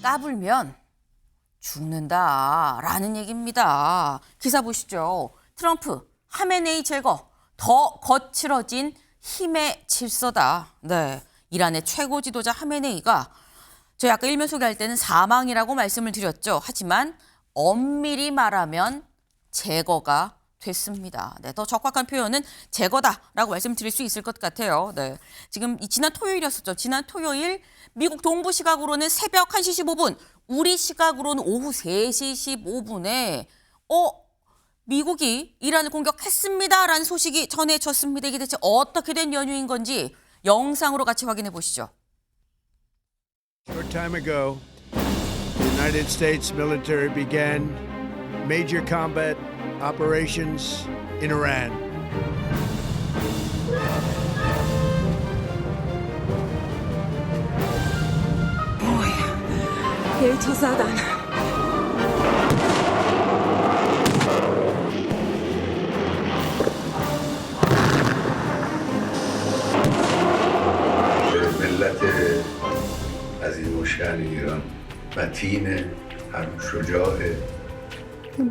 까불면 죽는다라는 얘기입니다. 기사 보시죠. 트럼프, 하메네이 제거, 더 거칠어진 힘의 질서다. 네, 이란의 최고 지도자 하메네이가 저희 아까 일면 소개할 때는 사망이라고 말씀을 드렸죠. 하지만 엄밀히 말하면 제거가 됐습니다. 네, 더 적확한 표현은 제거다라고 말씀드릴 수 있을 것 같아요. 네, 지금 지난 토요일이었었죠. 지난 토요일 미국 동부 시각으로는 새벽 1시 15분, 우리 시각으로는 오후 3시 15분에 미국이 이란을 공격했습니다라는 소식이 전해졌습니다. 이게 대체 어떻게 된 연유인 건지 영상으로 같이 확인해 보시죠. Short time ago, the United States military began major combat operations in Iran. 데이터 사단. ملت عظیم الشأن ایران متین شجاع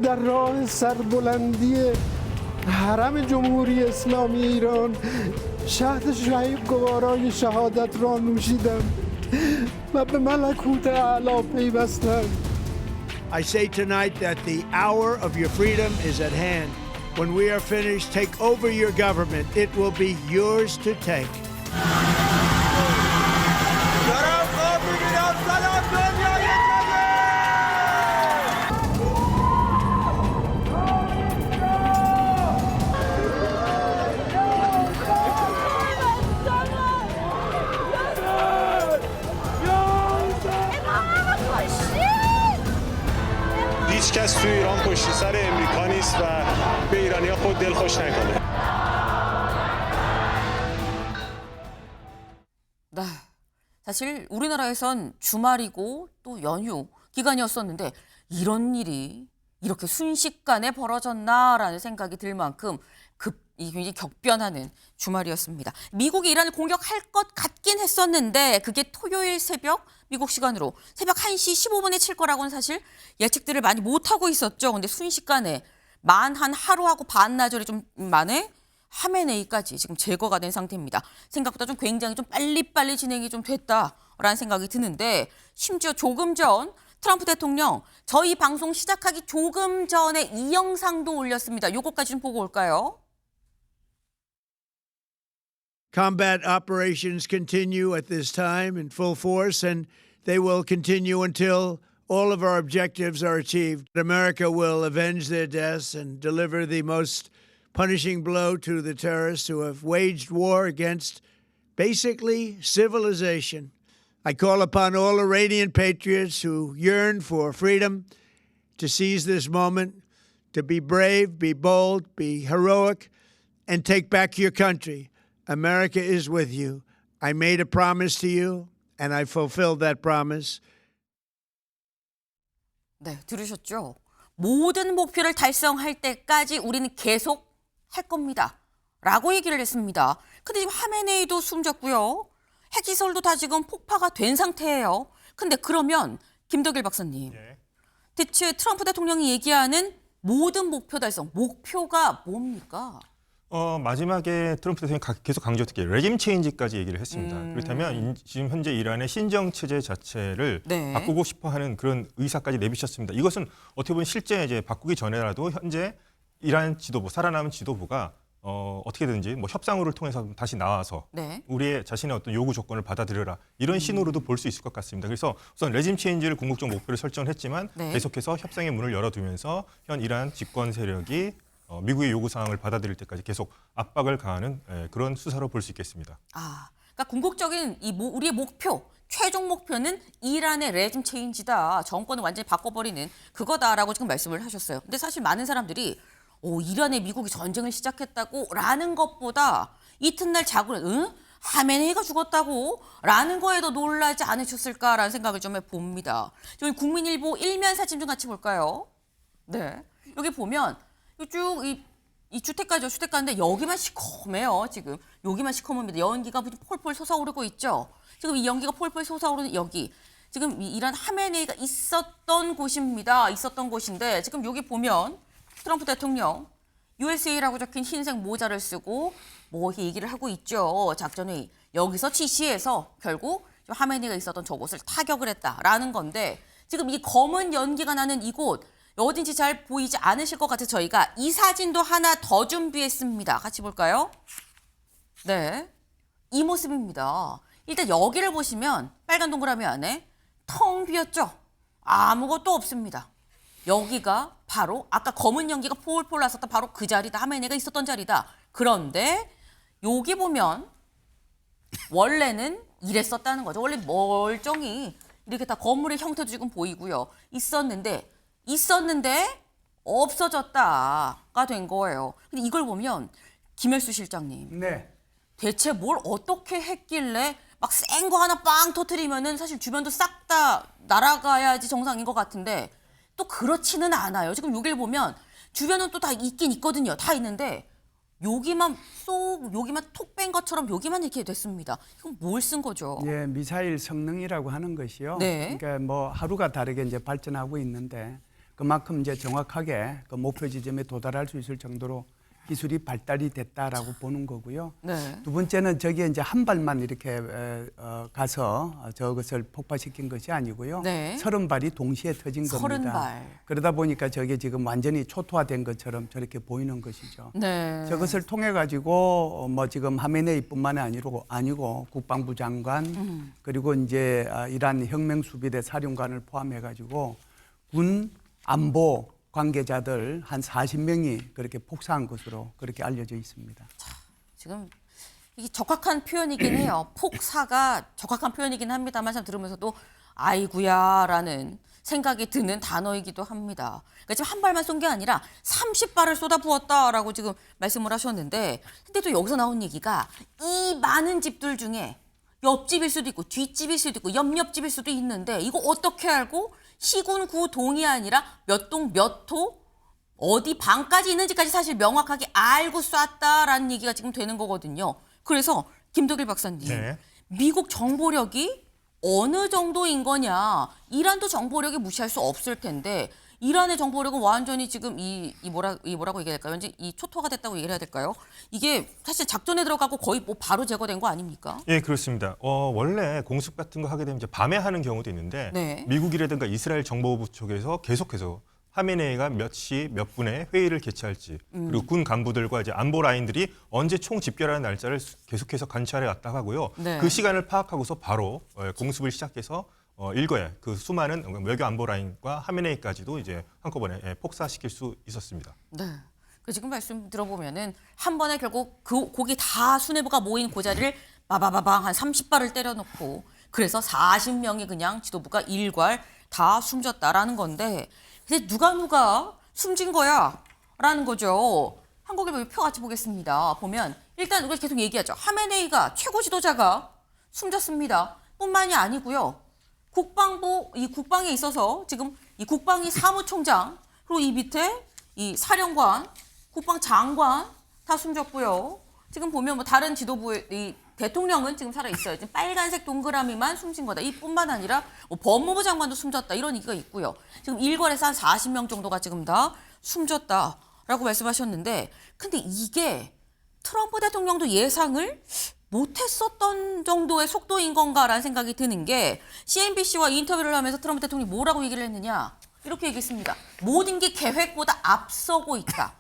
در راه سربلندی حرم جمهوری اسلامی ایران شهد شهید گوارای شهادت را نوشیدم و به ملکوت اعلی پیوستم. I say tonight that the hour of your freedom is at hand. When we are finished, take over your government. It will be yours to take. هیچ کس تو ایران پشت سر امریکا نیست و به ایرانی‌ها خود دلخوش نکنه. 네, 사실 우리나라에선 주말이고 또 연휴 기간이었었는데 이런 일이 이렇게 순식간에 벌어졌나라는 생각이 들 만큼 굉장히 격변하는 주말이었습니다. 미국이 이란을 공격할 것 같긴 했었는데 그게 토요일 새벽 미국 시간으로 새벽 1시 15분에 칠 거라고는 사실 예측들을 많이 못하고 있었죠. 근데 순식간에 만 한 하루하고 반나절이 좀 만에 하메네이까지 지금 제거가 된 상태입니다. 생각보다 좀 굉장히 좀 빨리빨리 진행이 좀 됐다라는 생각이 드는데 심지어 조금 전 트럼프 대통령 저희 방송 시작하기 조금 전에 이 영상도 올렸습니다. 요거까지 좀 보고 올까요? Combat operations continue at this time in full force, and they will continue until all of our objectives are achieved. America will avenge their deaths and deliver the most punishing blow to the terrorists who have waged war against basically civilization. I call upon all Iranian patriots who yearn for freedom to seize this moment, to be brave, be bold, be heroic, and take back your country. America is with you. I made a promise to you, and I fulfilled that promise. 네, 들으셨죠? 모든 목표를 달성할 때까지 우리는 계속 할 겁니다. 라고 얘기를 했습니다. 근데 지금 하메네이도 숨졌고요. 핵시설도 다 지금 폭파가 된 상태예요. 근데 그러면 김덕일 박사님, 대체 트럼프 대통령이 얘기하는 모든 목표 달성, 목표가 뭡니까? 마지막에 트럼프 대통령이 계속 강조했던 게 레짐 체인지까지 얘기를 했습니다. 그렇다면 지금 현재 이란의 신정 체제 자체를 네. 바꾸고 싶어하는 그런 의사까지 내비쳤습니다. 이것은 어떻게 보면 실제 이제 바꾸기 전에라도 현재 이란 지도부, 살아남은 지도부가 어떻게든지 뭐 협상을 통해서 다시 나와서 네. 우리의 자신의 어떤 요구 조건을 받아들여라 이런 신호로도 볼 수 있을 것 같습니다. 그래서 우선 레짐 체인지를 궁극적 목표를 설정을 했지만 네. 계속해서 협상의 문을 열어두면서 현 이란 집권 세력이 미국의 요구 사항을 받아들일 때까지 계속 압박을 가하는 그런 수사로 볼 수 있겠습니다. 그러니까 궁극적인 우리의 목표, 최종 목표는 이란의 레짐 체인지다. 정권을 완전히 바꿔버리는 그거다라고 지금 말씀을 하셨어요. 근데 사실 많은 사람들이 이란에 미국이 전쟁을 시작했다고 라는 것보다 이튿날 자고는 하메네이가 죽었다고 라는 거에 더 놀라지 않으셨을까라는 생각을 좀 해봅니다. 저희 국민일보 일면 사진 좀 같이 볼까요? 네, 여기 보면 쭉 이 주택가죠. 주택가인데 여기만 시커매요. 지금 여기만 시커멉니다. 연기가 폴폴 솟아오르고 있죠. 지금 이 연기가 폴폴 솟아오르는 여기. 지금 이란 하메네이가 있었던 곳입니다. 있었던 곳인데 지금 여기 보면 트럼프 대통령 USA라고 적힌 흰색 모자를 쓰고 뭐 얘기를 하고 있죠. 작전회의. 여기서 지시해서 결국 하메네이가 있었던 저곳을 타격을 했다라는 건데 지금 이 검은 연기가 나는 이곳 어딘지 잘 보이지 않으실 것 같아서 저희가 이 사진도 하나 더 준비했습니다. 같이 볼까요? 네, 이 모습입니다. 일단 여기를 보시면 빨간 동그라미 안에 텅 비었죠? 아무것도 없습니다. 여기가 바로 아까 검은 연기가 폴폴 났었던 바로 그 자리다. 하메네이가 있었던 자리다. 그런데 여기 보면 원래는 이랬었다는 거죠. 원래 멀쩡히 이렇게 다 건물의 형태도 지금 보이고요. 있었는데 없어졌다가 된 거예요. 근데 이걸 보면 김hel수 실장님. 네. 대체 뭘 어떻게 했길래 막 센 거 하나 빵 터트리면은 사실 주변도 싹 다 날아가야지 정상인 것 같은데 또 그렇지는 않아요. 지금 여기를 보면 주변은 또 다 있긴 있거든요. 다 있는데 여기만 톡 뺀 것처럼 여기만 이렇게 됐습니다. 이건 뭘 쓴 거죠? 예, 미사일 성능이라고 하는 것이요. 네. 그러니까 뭐 하루가 다르게 이제 발전하고 있는데 그만큼 이제 정확하게 그 목표 지점에 도달할 수 있을 정도로 기술이 발달이 됐다라고 보는 거고요. 네. 두 번째는 저기에 이제 한 발만 이렇게 가서 저것을 폭파시킨 것이 아니고요. 네. 30발이 동시에 터진 겁니다. 30발. 그러다 보니까 저게 지금 완전히 초토화된 것처럼 저렇게 보이는 것이죠. 네. 저것을 통해 가지고 뭐 지금 하메네이뿐만 아니고 국방부 장관 그리고 이제 이란 혁명수비대 사령관을 포함해 가지고 군 안보 관계자들 한 40명이 그렇게 폭사한 것으로 그렇게 알려져 있습니다. 지금 이게 적확한 표현이긴 해요. 폭사가 적확한 표현이긴 합니다만 참 들으면서도 아이구야라는 생각이 드는 단어이기도 합니다. 그러니까 지금 한 발만 쏜 게 아니라 30발을 쏟아부었다라고 지금 말씀을 하셨는데 근데 또 여기서 나온 얘기가 이 많은 집들 중에 옆집일 수도 있고 뒷집일 수도 있고 옆집일 수도 있는데 이거 어떻게 알고 시군 구 동이 아니라 몇 동 몇 호 어디 방까지 있는지까지 사실 명확하게 알고 쐈다라는 얘기가 지금 되는 거거든요. 그래서 김덕일 박사님, 네. 미국 정보력이 어느 정도인 거냐? 이란도 정보력이 무시할 수 없을 텐데 이란의 정보력은 완전히 지금 뭐라고 얘기해야 될까요? 왠지 이 초토화가 됐다고 얘기를 해야 될까요? 이게 사실 작전에 들어가고 거의 뭐 바로 제거된 거 아닙니까? 예, 그렇습니다. 원래 공습 같은 거 하게 되면 이제 밤에 하는 경우도 있는데 네. 미국이라든가 이스라엘 정보부 쪽에서 계속해서 하메네이가 몇 시 몇 분에 회의를 개최할지 그리고 군 간부들과 이제 안보 라인들이 언제 총 집결하는 날짜를 계속해서 관찰해 왔다 하고요. 네. 그 시간을 파악하고서 바로 공습을 시작해서 일거에 그 수많은 외교 안보 라인과 하메네이까지도 이제 한꺼번에 폭사시킬 수 있었습니다. 네. 그 지금 말씀 들어보면은 한 번에 결국 거기 다 수뇌부가 모인 그 자리를 바바바방 한 30발을 때려놓고 그래서 40명이 그냥 지도부가 일괄 다 숨졌다라는 건데 근데 누가 숨진 거야? 라는 거죠. 한국일보 표 같이 보겠습니다. 보면 일단 우리가 계속 얘기하죠. 하메네이가 최고 지도자가 숨졌습니다. 뿐만이 아니고요. 이 국방에 있어서 지금 이 국방위 사무총장 그리고 이 밑에 이 사령관, 국방장관 다 숨졌고요. 지금 보면 뭐 다른 지도부의 이 대통령은 지금 살아 있어요. 지금 빨간색 동그라미만 숨진 거다. 이뿐만 아니라 뭐 법무부 장관도 숨졌다. 이런 얘기가 있고요. 지금 일괄해서 한 40명 정도가 지금 다 숨졌다라고 말씀하셨는데, 근데 이게 트럼프 대통령도 예상을 못했었던 정도의 속도인 건가라는 생각이 드는 게 CNBC와 인터뷰를 하면서 트럼프 대통령이 뭐라고 얘기를 했느냐 이렇게 얘기했습니다. 모든 게 계획보다 앞서고 있다.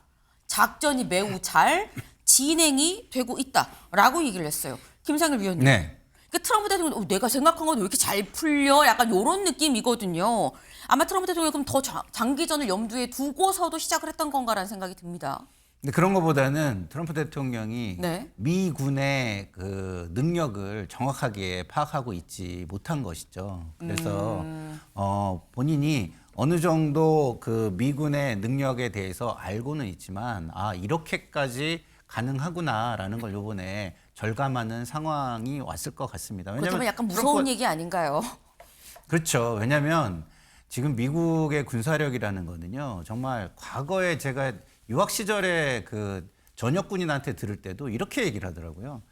작전이 매우 잘 진행이 되고 있다라고 얘기를 했어요. 김상일 위원님. 네. 그러니까 트럼프 대통령 내가 생각한 건 왜 이렇게 잘 풀려? 약간 이런 느낌이거든요. 아마 트럼프 대통령이 그럼 더 장기전을 염두에 두고서도 시작을 했던 건가라는 생각이 듭니다. 근데 그런 것보다는 트럼프 대통령이 네. 미군의 그 능력을 정확하게 파악하고 있지 못한 것이죠. 그래서 본인이 어느 정도 그 미군의 능력에 대해서 알고는 있지만 이렇게까지 가능하구나라는 걸 이번에 절감하는 상황이 왔을 것 같습니다. 그렇다면 약간 무서운 얘기 아닌가요? 그렇죠. 왜냐하면 지금 미국의 군사력이라는 거는요, 정말 과거에 제가 유학 시절에 그 전역 군인한테 들을 때도 이렇게 얘기를 하더라고요.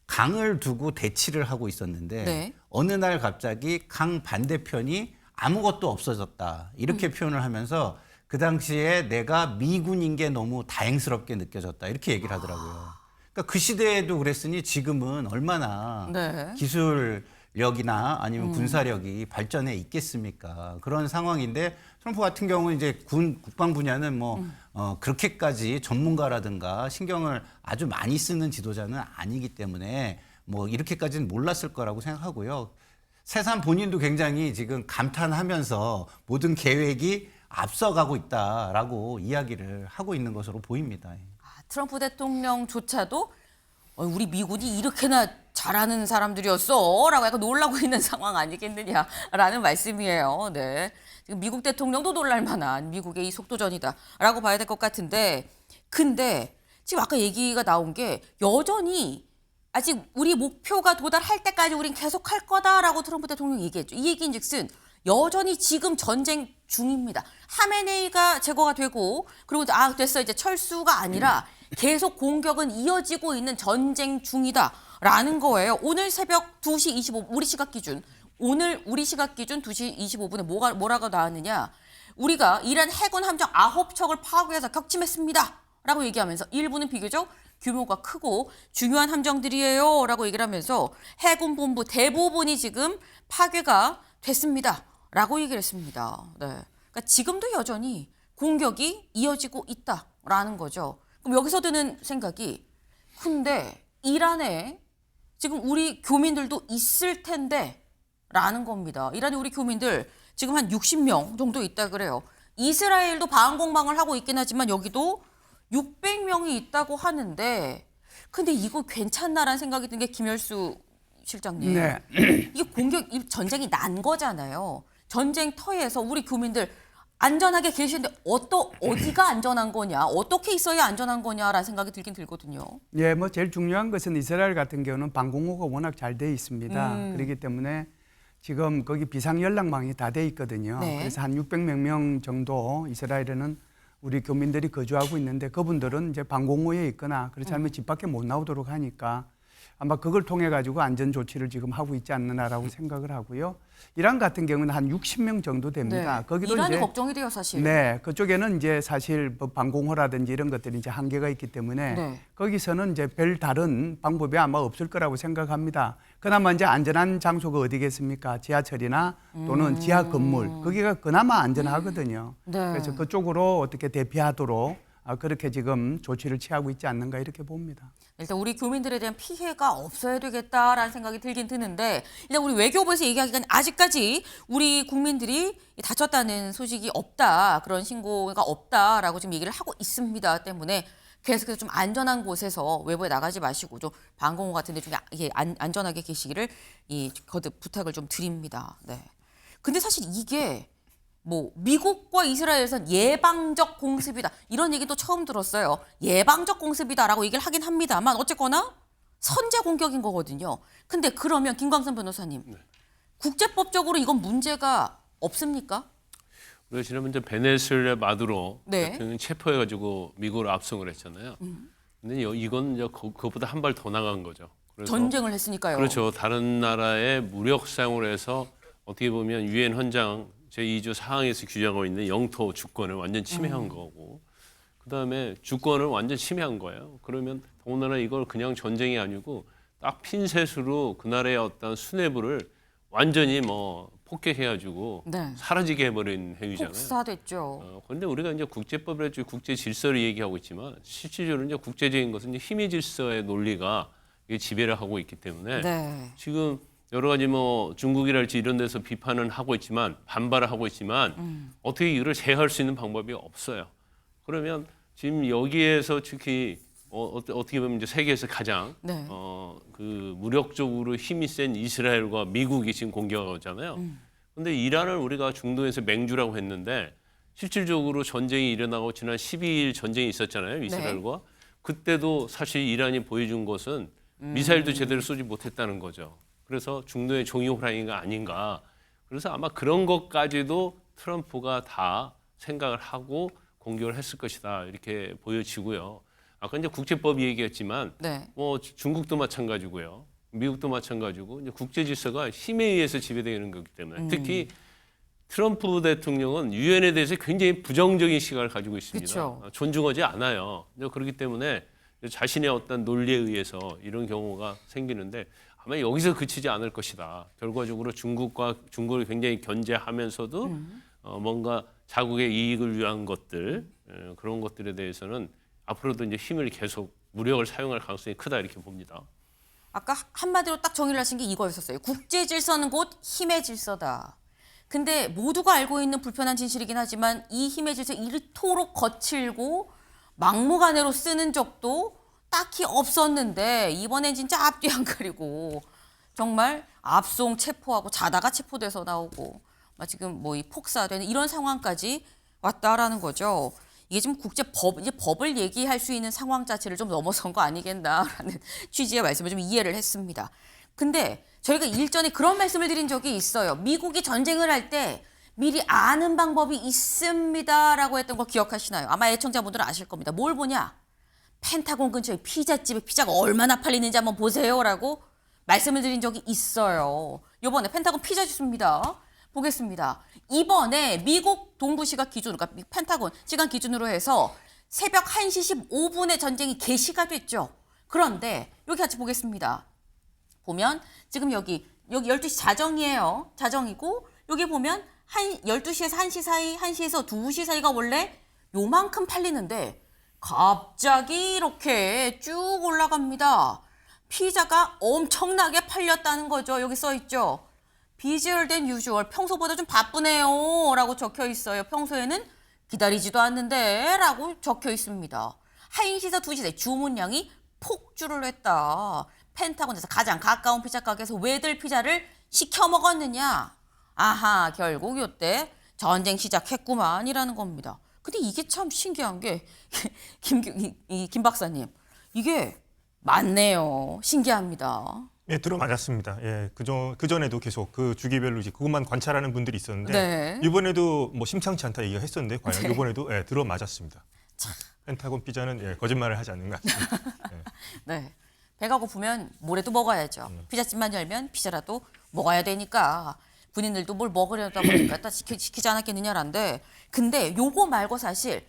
강을 두고 대치를 하고 있었는데 네. 어느 날 갑자기 강 반대편이 아무것도 없어졌다. 이렇게 표현을 하면서 그 당시에 내가 미군인 게 너무 다행스럽게 느껴졌다. 이렇게 얘기를 하더라고요. 그러니까 그 시대에도 그랬으니 지금은 얼마나 네. 기술력이나 아니면 군사력이 발전해 있겠습니까? 그런 상황인데 트럼프 같은 경우는 이제 국방 분야는 뭐 그렇게까지 전문가라든가 신경을 아주 많이 쓰는 지도자는 아니기 때문에 뭐 이렇게까지는 몰랐을 거라고 생각하고요. 새삼 본인도 굉장히 지금 감탄하면서 모든 계획이 앞서가고 있다라고 이야기를 하고 있는 것으로 보입니다. 트럼프 대통령조차도 우리 미군이 이렇게나 잘하는 사람들이었어 라고 약간 놀라고 있는 상황 아니겠느냐라는 말씀이에요. 네. 지금 미국 대통령도 놀랄 만한 미국의 이 속도전이다 라고 봐야 될 것 같은데, 근데 지금 아까 얘기가 나온 게 여전히 아직 우리 목표가 도달할 때까지 우린 계속 할 거다라고 트럼프 대통령이 얘기했죠. 이 얘기인즉슨 여전히 지금 전쟁 중입니다. 하메네이가 제거가 되고, 그리고 됐어, 이제 철수가 아니라 계속 공격은 이어지고 있는 전쟁 중이다라는 거예요. 오늘 새벽 2시 25분 우리 시각 기준, 오늘 우리 시각 기준 2시 25분에 뭐라고 나왔느냐? 우리가 이란 해군 함정 9척을 파괴해서 격침했습니다 라고 얘기하면서, 일부는 비교적 규모가 크고 중요한 함정들이에요 라고 얘기를 하면서 해군 본부 대부분이 지금 파괴가 됐습니다 라고 얘기를 했습니다. 네. 그러니까 지금도 여전히 공격이 이어지고 있다라는 거죠. 그럼 여기서 드는 생각이, 근데 이란에 지금 우리 교민들도 있을 텐데 라는 겁니다. 이란에 우리 교민들 지금 한 60명 정도 있다 그래요. 이스라엘도 방공망을 하고 있긴 하지만 여기도 600명이 있다고 하는데, 근데 이거 괜찮나라는 생각이 든 게 김열수 실장님. 네. 이게 전쟁이 난 거잖아요. 전쟁터에서 우리 교민들 안전하게 계시는데 어디가 안전한 거냐, 어떻게 있어야 안전한 거냐라는 생각이 들긴 들거든요. 예, 뭐 제일 중요한 것은 이스라엘 같은 경우는 방공호가 워낙 잘 돼 있습니다. 그렇기 때문에 지금 거기 비상 연락망이 다 돼 있거든요. 네. 그래서 한 600몇 명 정도 이스라엘에는 우리 교민들이 거주하고 있는데, 그분들은 이제 방공호에 있거나 그렇지 않으면 집 밖에 못 나오도록 하니까 아마 그걸 통해 가지고 안전 조치를 지금 하고 있지 않느냐라고 생각을 하고요. 이란 같은 경우는 한 60명 정도 됩니다. 네. 거기도 이란이 이제 걱정이 돼요, 사실. 네, 그쪽에는 이제 사실 뭐 방공호라든지 이런 것들이 이제 한계가 있기 때문에 네. 거기서는 이제 별 다른 방법이 아마 없을 거라고 생각합니다. 그나마 이제 안전한 장소가 어디겠습니까? 지하철이나 또는 지하 건물, 거기가 그나마 안전하거든요. 네. 그래서 그쪽으로 어떻게 대피하도록 그렇게 지금 조치를 취하고 있지 않는가 이렇게 봅니다. 일단 우리 교민들에 대한 피해가 없어야 되겠다라는 생각이 들긴 드는데, 일단 우리 외교부에서 얘기하기는 아직까지 우리 국민들이 다쳤다는 소식이 없다, 그런 신고가 없다라고 지금 얘기를 하고 있습니다. 때문에 계속해서 좀 안전한 곳에서 외부에 나가지 마시고 좀 방공호 같은 데 좀 안전하게 계시기를 거듭 부탁을 좀 드립니다. 네. 근데 사실 이게 뭐 미국과 이스라엘에선 예방적 공습이다, 이런 얘기도 처음 들었어요. 예방적 공습이다라고 얘기를 하긴 합니다만 어쨌거나 선제 공격인 거거든요. 근데 그러면 김광선 변호사님, 국제법적으로 이건 문제가 없습니까? 우리가 지난번 베네수엘라 마두로 네. 대통령 체포해가지고 미국으로 압송을 했잖아요. 근데 이건 이제 그것보다 한 발 더 나간 거죠. 그래서 전쟁을 했으니까요. 그렇죠. 다른 나라의 무력 사용을 해서 어떻게 보면 유엔 헌장 제2조 사항에서 규정하고 있는 영토 주권을 완전 침해한 거고, 그다음에 주권을 완전 침해한 거예요. 그러면 더군다나 이걸 그냥 전쟁이 아니고 딱 핀셋으로 그 나라의 어떤 수뇌부를 완전히 뭐 폭격해가지고 네. 사라지게 해버린 행위잖아요. 폭사됐죠. 그런데 우리가 이제 국제법을 국제 질서를 얘기하고 있지만 실질적으로 이제 국제적인 것은 이제 힘의 질서의 논리가 이게 지배를 하고 있기 때문에 네. 지금 여러 가지 뭐 중국이랄지 이런 데서 비판은 하고 있지만, 반발을 하고 있지만 어떻게 이를 제어할 수 있는 방법이 없어요. 그러면 지금 여기에서 특히 어떻게 보면 이제 세계에서 가장 네. 그 무력적으로 힘이 센 이스라엘과 미국이 지금 공격하잖아요. 그런데 이란을 우리가 중동에서 맹주라고 했는데 실질적으로 전쟁이 일어나고 지난 12일 전쟁이 있었잖아요, 이스라엘과. 그때도 사실 이란이 보여준 것은 미사일도 제대로 쏘지 못했다는 거죠. 그래서 중도의 종이 호랑이가 아닌가. 그래서 아마 그런 것까지도 트럼프가 다 생각을 하고 공격을 했을 것이다, 이렇게 보여지고요. 아까 이제 국제법 얘기했지만 네. 뭐 중국도 마찬가지고요. 미국도 마찬가지고 이제 국제 질서가 힘에 의해서 지배되는 거기 때문에 특히 트럼프 대통령은 유엔에 대해서 굉장히 부정적인 시각을 가지고 있습니다. 그쵸. 존중하지 않아요. 그렇기 때문에 자신의 어떤 논리에 의해서 이런 경우가 생기는데 아마 여기서 그치지 않을 것이다. 결과적으로 중국을 굉장히 견제하면서도 뭔가 자국의 이익을 위한 것들 그런 것들에 대해서는 앞으로도 이제 힘을 계속 무력을 사용할 가능성이 크다 이렇게 봅니다. 아까 한마디로 딱 정의를 하신 게 이거였었어요. 국제 질서는 곧 힘의 질서다. 근데 모두가 알고 있는 불편한 진실이긴 하지만 이 힘의 질서 이토록 거칠고 막무가내로 쓰는 적도 딱히 없었는데 이번엔 진짜 앞뒤 안 가리고 정말 압송 체포하고 자다가 체포돼서 나오고 지금 뭐 이 폭사되는 이런 상황까지 왔다라는 거죠. 이게 지금 국제법, 이제 법을 얘기할 수 있는 상황 자체를 좀 넘어선 거 아니겠나라는 취지의 말씀을 좀 이해를 했습니다. 근데 저희가 일전에 그런 말씀을 드린 적이 있어요. 미국이 전쟁을 할 때 미리 아는 방법이 있습니다라고 했던 거 기억하시나요? 아마 애청자분들은 아실 겁니다. 뭘 보냐? 펜타곤 근처에 피자집에 피자가 얼마나 팔리는지 한번 보세요라고 말씀을 드린 적이 있어요. 이번에 펜타곤 피자 주스입니다. 보겠습니다. 이번에 미국 동부 시각 기준으로, 그러니까 펜타곤 시간 기준으로 해서 새벽 1시 15분에 전쟁이 개시가 됐죠. 그런데 여기 같이 보겠습니다. 보면 지금 여기 12시 자정이에요. 자정이고 여기 보면 12시에서 1시 사이, 1시에서 2시 사이가 원래 요만큼 팔리는데 갑자기 이렇게 쭉 올라갑니다. 피자가 엄청나게 팔렸다는 거죠. 여기 써 있죠. busier than usual. 평소보다 좀 바쁘네요. 라고 적혀 있어요. 평소에는 기다리지도 않는데 라고 적혀 있습니다. 1시에서 2시 사이 주문량이 폭주를 했다. 펜타곤에서 가장 가까운 피자 가게에서 왜들 피자를 시켜 먹었느냐. 아하, 결국 이때 전쟁 시작했구만이라는 겁니다. 근데 이게 참 신기한 게 김 박사님, 이게 맞네요. 신기합니다. 예, 들어맞았습니다. 예, 그전에도 계속 그 주기별로 이제 그것만 관찰하는 분들이 있었는데 네. 이번에도 뭐 심상치 않다 얘기가 했었는데 과연 네. 이번에도 예, 들어맞았습니다. 펜타곤 피자는 예, 거짓말을 하지 않는 것 같습니다. 예. 네. 배가 고프면 뭐라도 먹어야죠. 피자집만 열면 피자라도 먹어야 되니까 군인들도 뭘 먹으려다 보니까 딱 시키지 않았겠느냐란데 근데 요거 말고 사실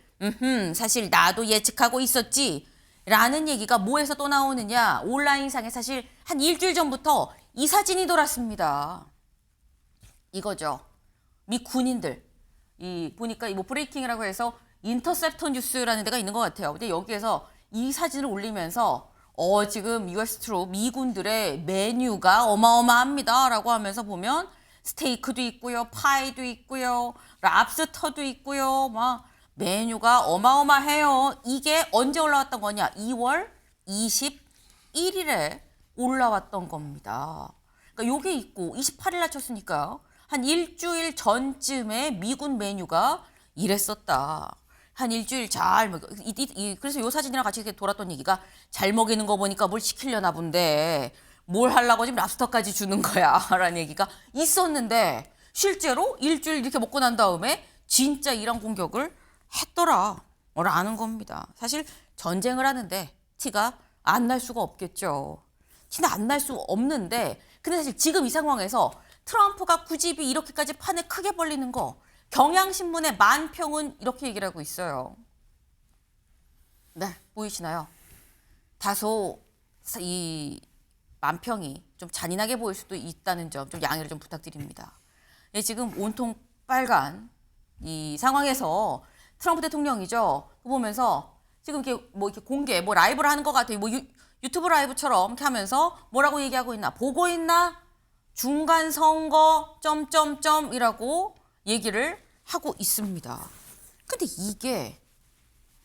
나도 예측하고 있었지 라는 얘기가 뭐에서 또 나오느냐. 온라인상에 사실 한 일주일 전부터 이 사진이 돌았습니다. 이거죠. 미 군인들. 보니까 뭐 브레이킹이라고 해서 인터셉터 뉴스라는 데가 있는 것 같아요. 근데 여기에서 이 사진을 올리면서 지금 US 트로 미군들의 메뉴가 어마어마합니다. 라고 하면서 보면 스테이크도 있고요. 파이도 있고요. 랍스터도 있고요. 막 메뉴가 어마어마해요. 이게 언제 올라왔던 거냐? 2월 21일에 올라왔던 겁니다. 그러니까 요게 있고 28일 날 쳤으니까 한 일주일 전쯤에 미군 메뉴가 이랬었다. 한 일주일 잘 먹. 그래서 요 사진이랑 같이 이렇게 돌았던 얘기가 잘 먹이는 거 보니까 뭘 시키려나 본데 뭘 하려고 지금 랍스터까지 주는 거야라는 얘기가 있었는데 실제로 일주일 이렇게 먹고 난 다음에 진짜 이란 공격을 했더라라는 겁니다. 사실 전쟁을 하는데 티가 안 날 수가 없겠죠. 티는 안 날 수 없는데 근데 사실 지금 이 상황에서 트럼프가 굳이 이렇게까지 판을 크게 벌리는 거 경향신문의 만평은 이렇게 얘기를 하고 있어요. 네, 보이시나요? 다소 이 만평이 좀 잔인하게 보일 수도 있다는 점 좀 양해를 좀 부탁드립니다. 예, 지금 온통 빨간 이 상황에서 트럼프 대통령이죠. 보면서 지금 이렇게 뭐 이렇게 공개 뭐 라이브를 하는 것 같아요. 뭐 유튜브 라이브처럼 이렇게 하면서 뭐라고 얘기하고 있나? 보고 있나? 중간 선거 점점점이라고 얘기를 하고 있습니다. 근데 이게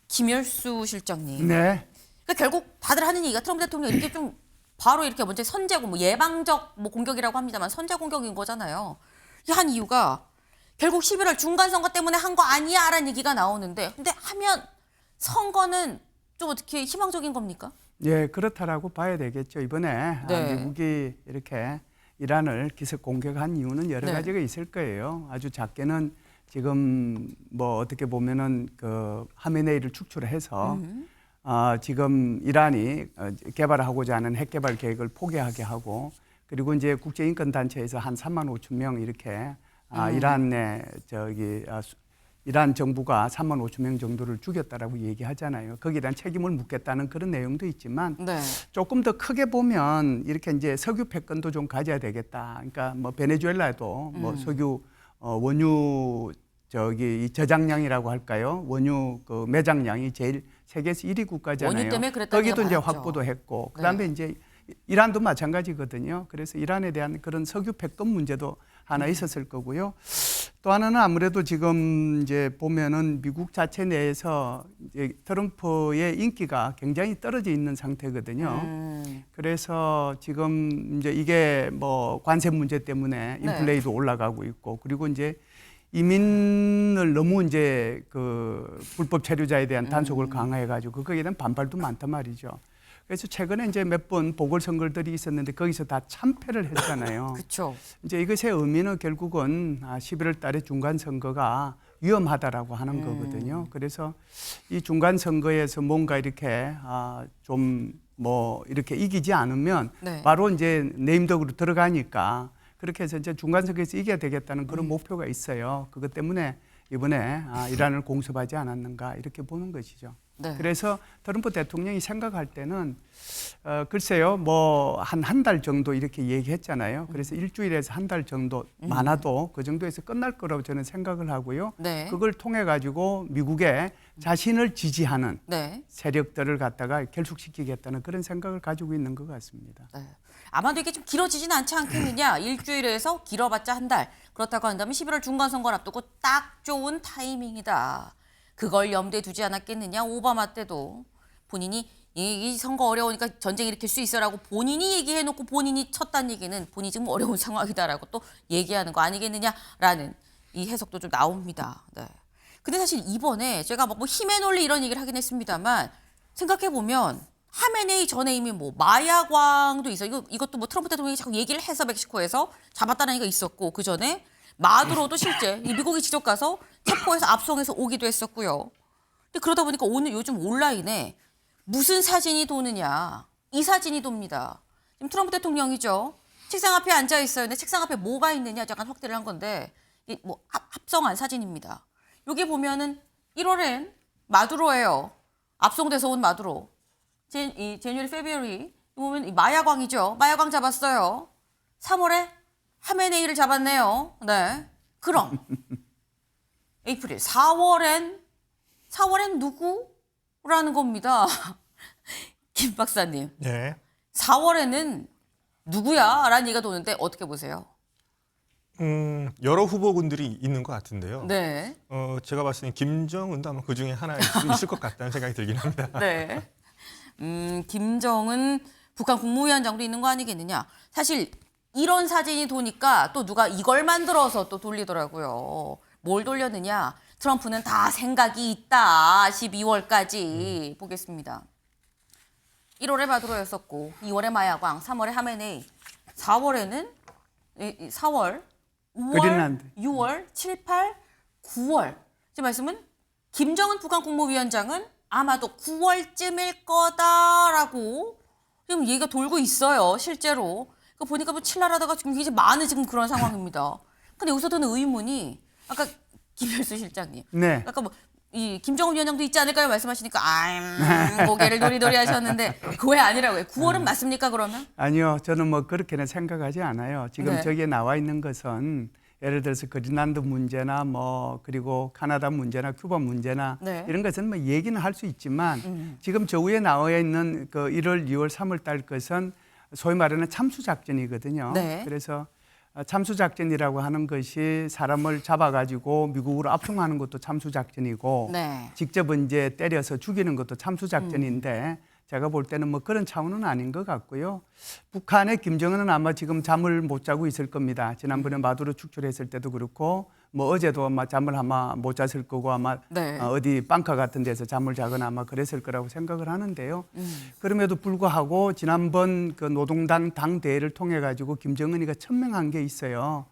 김열수 실장님. 네. 그러니까 결국 다들 하는 얘기가 트럼프 대통령 이렇게 좀 바로 이렇게 먼저 선제공 뭐 예방적 뭐 공격이라고 합니다만 선제 공격인 거잖아요. 이게 한 이유가 결국 11월 중간 선거 때문에 한 거 아니야라는 얘기가 나오는데 근데 하면 선거는 좀 어떻게 희망적인 겁니까? 예, 그렇다라고 봐야 되겠죠. 이번에 네. 미국이 이렇게 이란을 기습 공격한 이유는 여러 네. 가지가 있을 거예요. 아주 작게는 지금 뭐 어떻게 보면은 그 하메네이를 축출해서 지금 이란이 개발하고자 하는 핵 개발 계획을 포기하게 하고 그리고 이제 국제 인권 단체에서 한 3만 5천 명 이렇게 이란 정부가 3만 5천 명 정도를 죽였다라고 얘기하잖아요. 거기에 대한 책임을 묻겠다는 그런 내용도 있지만 네. 조금 더 크게 보면 이렇게 이제 석유 패권도 좀 가져야 되겠다. 그러니까 뭐 베네수엘라도 뭐 석유 원유 이 저장량이라고 할까요? 원유 그 매장량이 제일 세계에서 1위 국가잖아요. 원유 때문에 그랬다는 거기도 이제 얘기가 많았죠. 확보도 했고 그다음에 이제 이란도 마찬가지거든요. 그래서 이란에 대한 그런 석유 패권 문제도 하나 있었을 거고요. 또 하나는 아무래도 지금 이제 보면은 미국 자체 내에서 이제 트럼프의 인기가 굉장히 떨어져 있는 상태거든요. 그래서 지금 이제 이게 뭐 관세 문제 때문에 인플레이도 올라가고 있고 그리고 이제 이민을 너무 이제 그 불법 체류자에 대한 단속을 강화해가지고 거기에 대한 반발도 많단 말이죠. 그래서 최근에 이제 몇 번 보궐선거들이 있었는데 거기서 다 참패를 했잖아요. 그렇죠. 이제 이것의 의미는 결국은 11월 달에 중간 선거가 위험하다라고 하는 거거든요. 그래서 이 중간 선거에서 뭔가 이렇게 좀 뭐 이렇게 이기지 않으면 네. 바로 이제 네임덕으로 들어가니까 그렇게 해서 이제 중간 선거에서 이겨야 되겠다는 그런 목표가 있어요. 그것 때문에 이번에 이란을 공습하지 않았는가 이렇게 보는 것이죠. 네. 그래서 트럼프 대통령이 생각할 때는 글쎄요, 뭐 한 달 정도 이렇게 얘기했잖아요. 그래서 일주일에서 한 달 정도 많아도 그 정도에서 끝날 거라고 저는 생각을 하고요. 네. 그걸 통해 가지고 미국의 자신을 지지하는 네. 세력들을 갖다가 결속시키겠다는 그런 생각을 가지고 있는 것 같습니다. 네. 아마도 이게 좀 길어지진 않지 않겠느냐. 일주일에서 길어봤자 한 달. 그렇다고 한다면 11월 중간선거를 앞두고 딱 좋은 타이밍이다. 그걸 염두에 두지 않았겠느냐. 오바마 때도 본인이 이 선거 어려우니까 전쟁 일으킬 수 있어라고 본인이 얘기해놓고 본인이 쳤다는 얘기는 본인이 지금 어려운 상황이다라고 또 얘기하는 거 아니겠느냐라는 이 해석도 좀 나옵니다. 네. 근데 사실 이번에 제가 뭐 힘의 논리 이런 얘기를 하긴 했습니다만 생각해보면 하메네이 전에 이미 뭐 마야광도 있어. 이것도 뭐 트럼프 대통령이 자꾸 얘기를 해서 멕시코에서 잡았다는 얘기가 있었고 그 전에 마두로도 실제 이 미국이 직접 가서 체포해서 압송해서 오기도 했었고요. 근데 그러다 보니까 오늘 요즘 온라인에 무슨 사진이 도느냐 이 사진이 돕니다. 지금 트럼프 대통령이죠. 책상 앞에 앉아 있어요. 근데 책상 앞에 뭐가 있느냐 약간 확대를 한 건데 이 뭐 합성한 사진입니다. 여기 보면은 1월엔 마두로예요. 압송돼서 온 마두로. 제뉴얼리 페브리어리 보면 이 마야광이죠. 마야광 잡았어요. 3월에 하메네이를 잡았네요. 네. 그럼 에이프릴 4월엔 누구라는 겁니다. 김 박사님. 네. 4월에는 누구야? 라는 얘기가 도는데 어떻게 보세요? 여러 후보군들이 있는 것 같은데요. 네. 제가 봤을 때 김정은도 아마 그 중에 하나 있을 것 같다는 생각이 들긴 합니다. 네. 김정은 북한 국무위원장도 있는 거 아니겠느냐. 사실 이런 사진이 도니까 또 누가 이걸 만들어서 또 돌리더라고요. 뭘 돌렸느냐. 트럼프는 다 생각이 있다. 12월까지 보겠습니다. 1월에 마두로였었고 2월에 마야광, 3월에 하메네이, 4월에는 4월, 5월, 그린란드. 6월, 7, 8, 9월. 제 말씀은 김정은 북한 국무위원장은 아마도 9월쯤일 거다라고 지금 얘기가 돌고 있어요. 실제로. 그 보니까 뭐 칠랄하다가 지금 굉장히 많은 지금 그런 상황입니다. 근데 여기서 드는 의문이 아까 김열수 실장님. 네. 아까 뭐 이 김정은 위원장도 있지 않을까요? 말씀하시니까 고개를 도리도리 하셨는데 그 왜 아니라고요? 9월은 맞습니까 그러면? 아니요, 저는 뭐 그렇게는 생각하지 않아요. 지금 네. 저기에 나와 있는 것은 예를 들어서 그린란드 문제나 뭐 그리고 카나다 문제나 큐바 문제나 네. 이런 것은 뭐 얘기는 할 수 있지만 지금 저 위에 나와 있는 그 1월, 2월, 3월 달 것은 소위 말하는 참수 작전이거든요. 네. 그래서 참수 작전이라고 하는 것이 사람을 잡아가지고 미국으로 압송하는 것도 참수 작전이고 네. 직접 이제 때려서 죽이는 것도 참수 작전인데 제가 볼 때는 뭐 그런 차원은 아닌 것 같고요. 북한의 김정은은 아마 지금 잠을 못 자고 있을 겁니다. 지난번에 마두로 축출했을 때도 그렇고 뭐 어제도 아마 잠을 아마 못 잤을 거고 아마 네. 어디 방카 같은 데서 잠을 자거나 아마 그랬을 거라고 생각을 하는데요. 그럼에도 불구하고 지난번 그 노동당 당대회를 통해 가지고 김정은이가 천명한 게 있어요.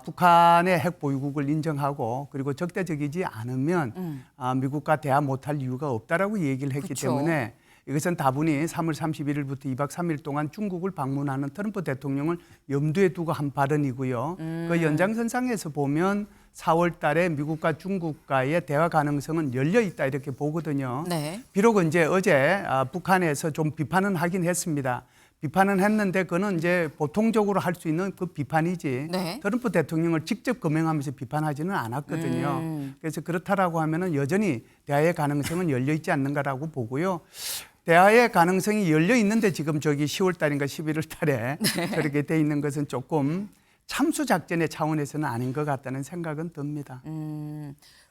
북한의 핵 보유국을 인정하고 그리고 적대적이지 않으면 미국과 대화 못할 이유가 없다라고 얘기를 했기 그쵸. 때문에 이것은 다분히 3월 31일부터 2박 3일 동안 중국을 방문하는 트럼프 대통령을 염두에 두고 한 발언이고요. 그 연장선상에서 보면 4월 달에 미국과 중국과의 대화 가능성은 열려 있다 이렇게 보거든요. 네. 비록 이제 어제 북한에서 좀 비판은 하긴 했습니다. 비판은 했는데 그거는 이제 보통적으로 할 수 있는 그 비판이지 네. 트럼프 대통령을 직접 거명하면서 비판하지는 않았거든요. 그래서 그렇다라고 하면은 여전히 대화의 가능성은 열려 있지 않는가라고 보고요. 대화의 가능성이 열려 있는데 지금 저기 10월 달인가 11월 달에 저렇게 돼 있는 것은 조금 참수 작전의 차원에서는 아닌 것 같다는 생각은 듭니다.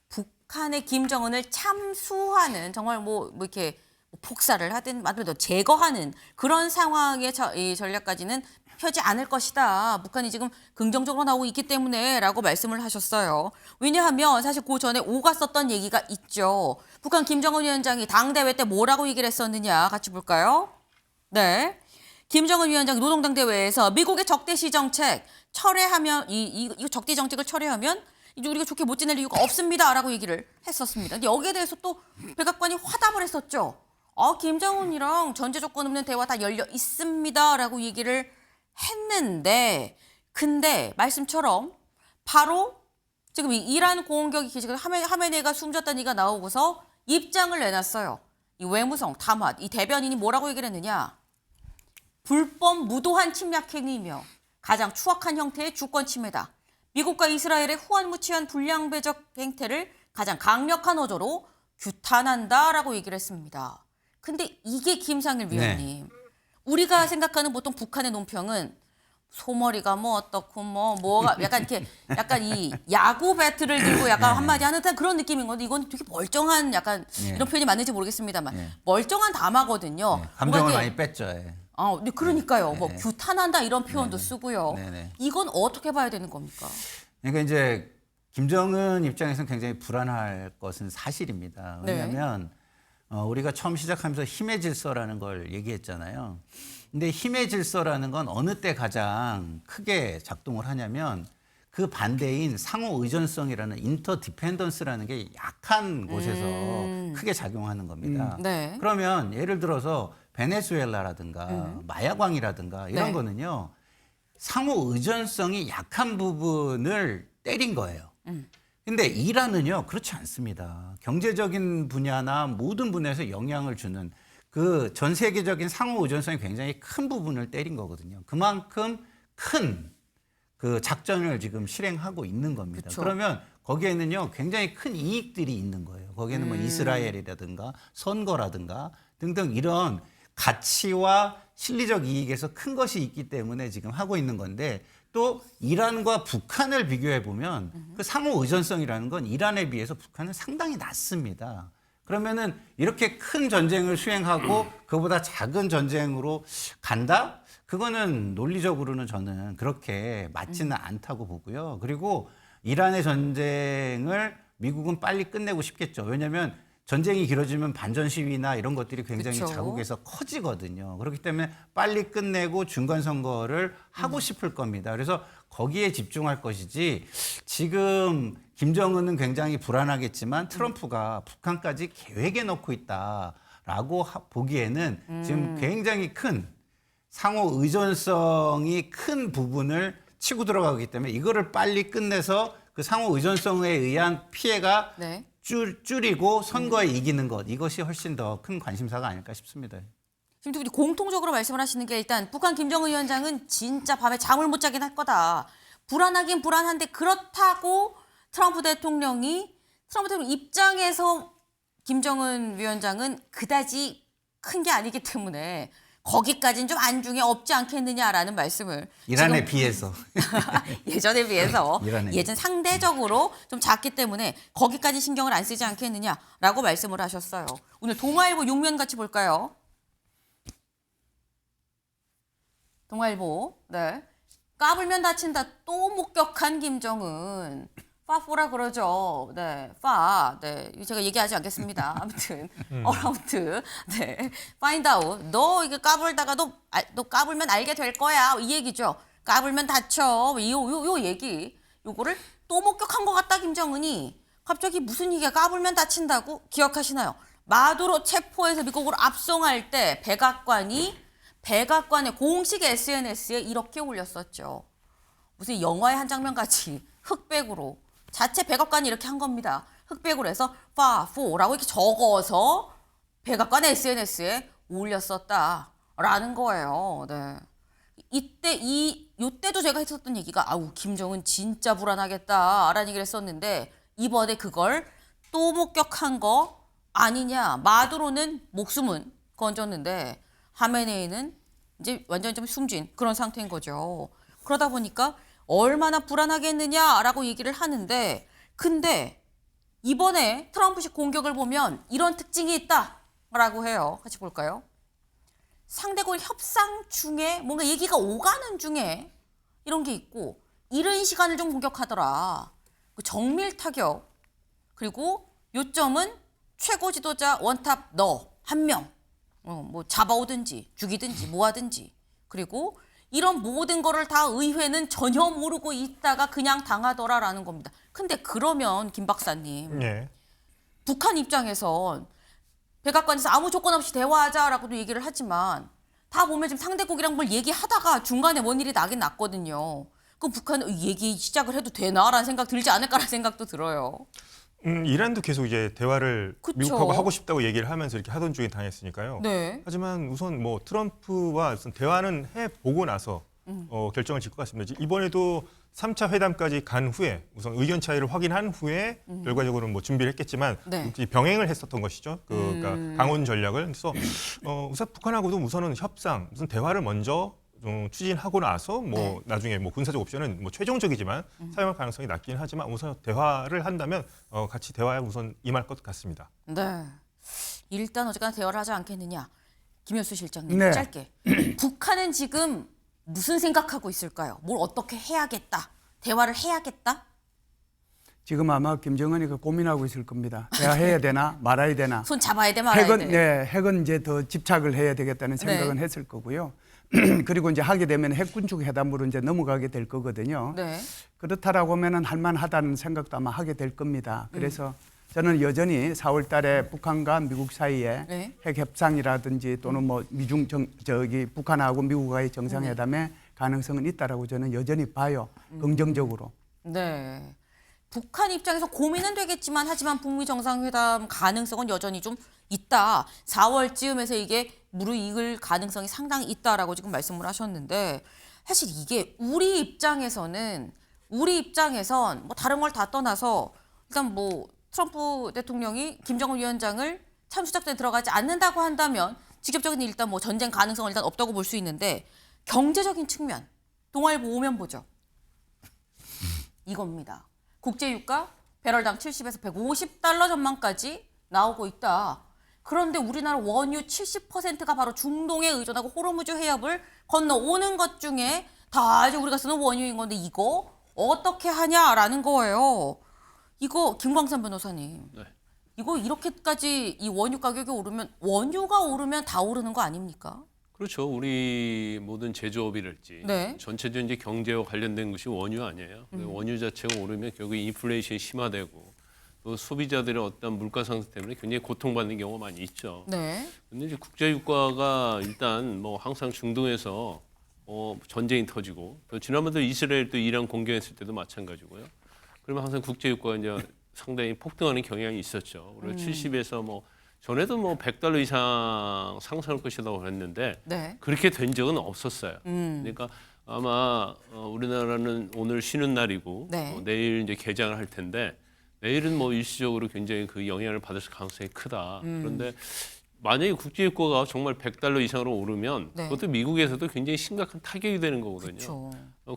북한의 김정은을 참수하는 정말 뭐 이렇게 폭사를 하든 말로 제거하는 그런 상황의 이 전략까지는 펴지 않을 것이다. 북한이 지금 긍정적으로 나오고 있기 때문에라고 말씀을 하셨어요. 왜냐하면 사실 그 전에 오갔었던 얘기가 있죠. 북한 김정은 위원장이 당대회 때 뭐라고 얘기를 했었느냐 같이 볼까요? 네. 김정은 위원장이 노동당 대회에서 미국의 적대시 정책 철회하면 이 적대 정책을 철회하면 이제 우리가 좋게 못 지낼 이유가 없습니다라고 얘기를 했었습니다. 근데 여기에 대해서 또 백악관이 화답을 했었죠. 김정은이랑 전제 조건 없는 대화 다 열려 있습니다라고 얘기를 했는데 근데 말씀처럼 바로 지금 이 이란 공격이 지금 하메네이가 숨졌다는 얘기가 나오고서 입장을 내놨어요. 이 외무성 담화 이 대변인이 뭐라고 얘기를 했느냐. 불법 무도한 침략 행위이며 가장 추악한 형태의 주권 침해다. 미국과 이스라엘의 후한무치한 불량배적 행태를 가장 강력한 어조로 규탄한다라고 얘기를 했습니다. 근데 이게 김상일 위원님. 우리가 생각하는 보통 북한의 논평은 소머리가 뭐 어떻고 뭐가 약간 이렇게 약간 이 야구 배트를 들고 약간 한마디 하는 듯한 그런 느낌인 건데 이건 되게 멀쩡한 약간 이런 표현이 맞는지 모르겠습니다만 멀쩡한 담화거든요. 감정을 뭔가 많이 뺐죠. 예. 네, 그러니까요. 뭐 규탄한다 이런 표현도 쓰고요. 네네. 이건 어떻게 봐야 되는 겁니까? 그러니까 이제 김정은 입장에서는 굉장히 불안할 것은 사실입니다. 왜냐하면 우리가 처음 시작하면서 힘의 질서라는 걸 얘기했잖아요. 근데 힘의 질서라는 건 어느 때 가장 크게 작동을 하냐면 그 반대인 상호 의존성이라는 인터디펜던스라는 게 약한 곳에서 크게 작용하는 겁니다. 네. 그러면 예를 들어서 베네수엘라라든가 마야광이라든가 이런 네. 거는요. 상호 의존성이 약한 부분을 때린 거예요. 근데 이란은요, 그렇지 않습니다. 경제적인 분야나 모든 분야에서 영향을 주는 그 전 세계적인 상호 의존성이 굉장히 큰 부분을 때린 거거든요. 그만큼 큰 그 작전을 지금 실행하고 있는 겁니다. 그쵸. 그러면 거기에는요, 굉장히 큰 이익들이 있는 거예요. 거기에는 뭐 이스라엘이라든가 선거라든가 등등 이런 가치와 실리적 이익에서 큰 것이 있기 때문에 지금 하고 있는 건데 또 이란과 북한을 비교해 보면 그 상호 의존성이라는 건 이란에 비해서 북한은 상당히 낮습니다. 그러면은 이렇게 큰 전쟁을 수행하고 그보다 작은 전쟁으로 간다? 그거는 논리적으로는 저는 그렇게 맞지는 않다고 보고요. 그리고 이란의 전쟁을 미국은 빨리 끝내고 싶겠죠. 왜냐하면 전쟁이 길어지면 반전 시위나 이런 것들이 굉장히 그쵸. 자국에서 커지거든요. 그렇기 때문에 빨리 끝내고 중간 선거를 하고 싶을 겁니다. 그래서 거기에 집중할 것이지 지금 김정은은 굉장히 불안하겠지만 트럼프가 북한까지 계획에 넣고 있다라고 보기에는 지금 굉장히 큰 상호 의존성이 큰 부분을 치고 들어가기 때문에 이거를 빨리 끝내서 그 상호 의존성에 의한 피해가 네. 줄이고 선거에 이기는 것 이것이 훨씬 더 큰 관심사가 아닐까 싶습니다. 지금 두 분이 공통적으로 말씀을 하시는 게 일단 북한 김정은 위원장은 진짜 밤에 잠을 못 자긴 할 거다. 불안하긴 불안한데 그렇다고 트럼프 대통령 입장에서 김정은 위원장은 그다지 큰 게 아니기 때문에 거기까지는 좀 안중에 없지 않겠느냐라는 말씀을 이란에 지금 비해서 예전에 비해서 이란에 예전 상대적으로 좀 작기 때문에 거기까지 신경을 안 쓰지 않겠느냐라고 말씀을 하셨어요. 오늘 동아일보 6면 같이 볼까요? 동아일보. 네. 까불면 다친다. 또 목격한 김정은. 파포라 그러죠. 네, 네, 제가 얘기하지 않겠습니다. 아무튼 어라운드, 네, find out. 너 이게 까불다가 너 까불면 알게 될 거야. 이 얘기죠. 까불면 다쳐. 요 얘기. 요거를 또 목격한 것 같다, 김정은이. 갑자기 무슨 얘기야, 까불면 다친다고? 기억하시나요? 마두로 체포해서 미국으로 압송할 때 백악관의 공식 SNS에 이렇게 올렸었죠. 무슨 영화의 한 장면같이 흑백으로 자체 백악관이 이렇게 한 겁니다. 흑백으로 해서 파포라고 이렇게 적어서 백악관 SNS에 올렸었다라는 거예요. 네. 요때도 제가 했었던 얘기가 아우 김정은 진짜 불안하겠다라는 얘기를 했었는데 이번에 그걸 또 목격한 거 아니냐. 마두로는 목숨은 건졌는데 하메네이는 이제 완전히 좀 숨진 그런 상태인 거죠. 그러다 보니까 얼마나 불안하겠느냐라고 얘기를 하는데 근데 이번에 트럼프식 공격을 보면 이런 특징이 있다라고 해요. 같이 볼까요? 상대국 협상 중에 뭔가 얘기가 오가는 중에 이런 게 있고 이른 시간을 좀 공격하더라. 그 정밀 타격 그리고 요점은 최고 지도자 원탑 너 한 명 뭐 잡아오든지 죽이든지 뭐 하든지 그리고 이런 모든 거를 다 의회는 전혀 모르고 있다가 그냥 당하더라라는 겁니다. 근데 그러면 김 박사님 예. 북한 입장에선 백악관에서 아무 조건 없이 대화하자라고도 얘기를 하지만 다 보면 지금 상대국이랑 뭘 얘기하다가 중간에 뭔 일이 나긴 났거든요. 그럼 북한은 얘기 시작을 해도 되나라는 생각 들지 않을까라는 생각도 들어요. 이란도 계속 이제 대화를 그쵸. 미국하고 하고 싶다고 얘기를 하면서 이렇게 하던 중에 당했으니까요. 네. 하지만 우선 뭐 트럼프와 우선 대화는 해보고 나서 결정을 질 것 같습니다. 이번에도 3차 회담까지 간 후에 우선 의견 차이를 확인한 후에 결과적으로 뭐 준비를 했겠지만 네. 병행을 했었던 것이죠. 그러니까 강원 전략을. 그래서 우선 북한하고도 우선은 협상, 무슨 대화를 먼저 추진하고 나서 뭐 네. 나중에 뭐 군사적 옵션은 뭐 최종적이지만 사용할 가능성이 낮긴 하지만 우선 대화를 한다면 같이 대화에 우선 임할 것 같습니다. 네. 일단 어쨌거나 대화를 하지 않겠느냐. 김효수 실장님 네. 짧게. 북한은 지금 무슨 생각하고 있을까요? 뭘 어떻게 해야겠다. 대화를 해야겠다. 지금 아마 김정은이 고민하고 있을 겁니다. 대화해야 되나 말아야 되나. 손 잡아야 돼 말아야 핵은 돼. 핵은 이제 더 집착을 해야 되겠다는 생각은 했을 거고요. 그리고 이제 하게 되면 핵군축 회담으로 이제 넘어가게 될 거거든요. 네. 그렇다라고 하면은 할만하다는 생각도 아마 하게 될 겁니다. 그래서 저는 여전히 4월 달에 북한과 미국 사이에 네. 핵 협상이라든지 또는 뭐 북한하고 미국과의 정상회담의 가능성은 있다라고 저는 여전히 봐요. 긍정적으로. 네. 북한 입장에서 고민은 되겠지만 하지만 북미 정상회담 가능성은 여전히 좀 있다. 4월쯤에서 이게 무르익을 가능성이 상당히 있다라고 지금 말씀을 하셨는데 사실 이게 우리 입장에선 뭐 다른 걸 다 떠나서 일단 뭐 트럼프 대통령이 김정은 위원장을 참수작전에 들어가지 않는다고 한다면 직접적인 일단 뭐 전쟁 가능성은 일단 없다고 볼 수 있는데 경제적인 측면 동아일보 오면 보죠. 이겁니다. 국제유가 배럴당 70에서 150달러 전망까지 나오고 있다. 그런데 우리나라 원유 70%가 바로 중동에 의존하고 호르무즈 해협을 건너오는 것 중에 다 이제 우리가 쓰는 원유인 건데 이거 어떻게 하냐라는 거예요. 이거 김광선 변호사님. 네. 이거 이렇게까지 이 원유 가격이 오르면 원유가 오르면 다 오르는 거 아닙니까? 그렇죠. 우리 모든 제조업이랄지 네. 전체적인 이제 경제와 관련된 것이 원유 아니에요. 원유 자체가 오르면 결국 인플레이션이 심화되고 또 소비자들의 어떤 물가 상승 때문에 굉장히 고통받는 경우가 많이 있죠. 네. 근데 이제 국제 유가가 일단 뭐 항상 중동에서 전쟁이 터지고 또 지난번에 이스라엘 또 이란 공격했을 때도 마찬가지고요. 그러면 항상 국제 유가가 이제 상당히 폭등하는 경향이 있었죠. 그리고 70에서 뭐 전에도 뭐 $100 이상 상승할 것이라고 했는데 네. 그렇게 된 적은 없었어요. 그러니까 아마 우리나라는 오늘 쉬는 날이고 네. 내일 이제 개장을 할 텐데 내일은 뭐 일시적으로 굉장히 그 영향을 받을 가능성이 크다. 그런데 만약에 국제유가가 정말 $100 이상으로 오르면 네. 그것도 미국에서도 굉장히 심각한 타격이 되는 거거든요. 그렇죠.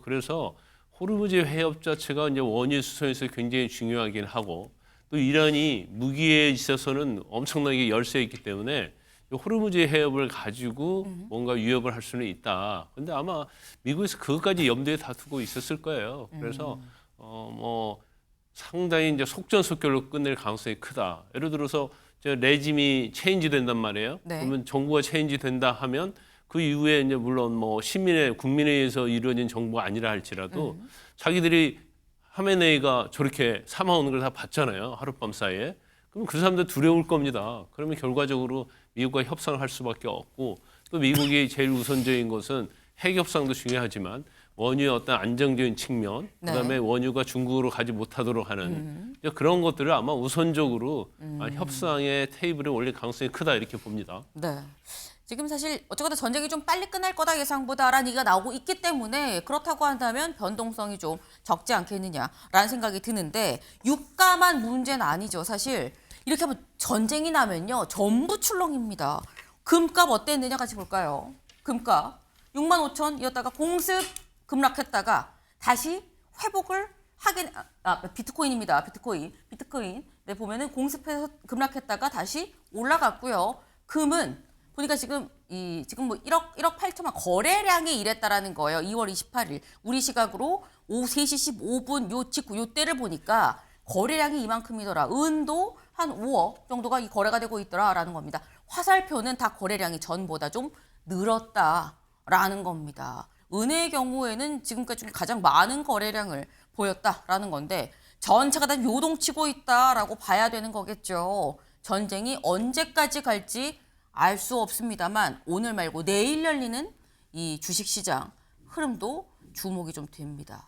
그래서 호르무즈 해협 자체가 이제 원유 수송에서 굉장히 중요하긴 하고 또 이란이 무기에 있어서는 엄청나게 열세에 있기 때문에 이 호르무즈 해협을 가지고 뭔가 위협을 할 수는 있다. 근데 아마 미국에서 그것까지 염두에 다 두고 있었을 거예요. 그래서 뭐 상당히 이제 속전속결로 끝낼 가능성이 크다. 예를 들어서 레짐이 체인지 된단 말이에요. 네. 그러면 정부가 체인지 된다 하면 그 이후에 이제 물론 뭐 국민에 의해서 이루어진 정부가 아니라 할지라도 자기들이 하메네이가 저렇게 사망하는 걸 다 봤잖아요. 하룻밤 사이에. 그럼 그 사람들 두려울 겁니다. 그러면 결과적으로 미국과 협상을 할 수밖에 없고 또 미국이 제일 우선적인 것은 핵 협상도 중요하지만 원유의 어떤 안정적인 측면, 네. 그다음에 원유가 중국으로 가지 못하도록 하는 이제 그런 것들을 아마 우선적으로 협상의 테이블에 올릴 가능성이 크다 이렇게 봅니다. 네. 지금 사실 어쨌거나 전쟁이 좀 빨리 끝날 거다 예상보다라는 얘기가 나오고 있기 때문에 그렇다고 한다면 변동성이 좀 적지 않겠느냐라는 생각이 드는데 유가만 문제는 아니죠. 사실 이렇게 하면 전쟁이 나면요. 전부 출렁입니다. 금값 어땠느냐 같이 볼까요? 금값 65,000이었다가 공습 급락했다가 다시 회복을 하긴 비트코인입니다. 비트코인. 네, 보면은 공습해서 급락했다가 다시 올라갔고요. 금은 보니까 지금 뭐 1억 8천만 거래량이 이랬다라는 거예요. 2월 28일 우리 시각으로 오후 3시 15분 요 직후 요 때를 보니까 거래량이 이만큼이더라. 은도 한 5억 정도가 이 거래가 되고 있더라라는 겁니다. 화살표는 다 거래량이 전보다 좀 늘었다라는 겁니다. 은의 경우에는 지금까지 좀 가장 많은 거래량을 보였다라는 건데 전체가 다 요동치고 있다라고 봐야 되는 거겠죠. 전쟁이 언제까지 갈지 알 수 없습니다만 오늘 말고 내일 열리는 이 주식시장 흐름도 주목이 좀 됩니다.